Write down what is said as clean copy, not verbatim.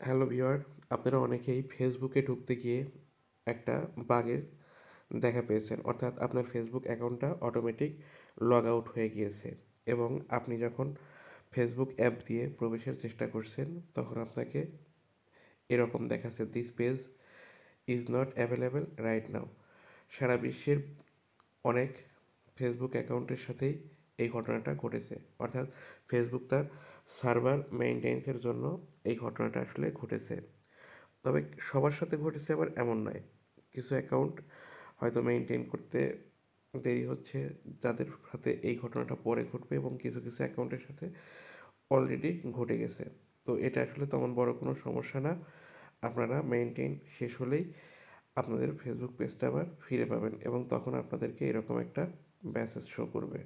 Hello viewer, আপনারা অনেকেই ফেসবুকে ঢুকতে গিয়ে একটা বাগের দেখা পেয়েছেন, অর্থাৎ আপনার ফেসবুক অ্যাকাউন্টটা অটোমেটিক লগ আউট হয়ে গিয়েছে এবং আপনি যখন ফেসবুক অ্যাপ দিয়ে প্রবেশের চেষ্টা করছেন তখন আপনাকে এরকম দেখাচ্ছে, this page is not available right now. সারা বিশ্বের অনেক ফেসবুক অ্যাকাউন্টের সাথেই এই ঘটনাটা ঘটেছে, অর্থাৎ ফেসবুক তার সার্ভার মেইনটেন্সের জন্য এই ঘটনাটা আসলে ঘটেছে। তবে সবার সাথে ঘটেছে আবার এমন নয়, কিছু অ্যাকাউন্ট হয়তো মেনটেন করতে দেরি হচ্ছে, যাদের সাথে এই ঘটনাটা পরে ঘটবে, এবং কিছু কিছু অ্যাকাউন্টের সাথে অলরেডি ঘটে গেছে। তো এটা আসলে তেমন বড় কোনো সমস্যা না, আপনারা মেনটেন শেষ হলেই আপনাদের ফেসবুক পেজটা আবার ফিরে পাবেন এবং তখন আপনাদেরকে এরকম একটা মেসেজ শো করবে।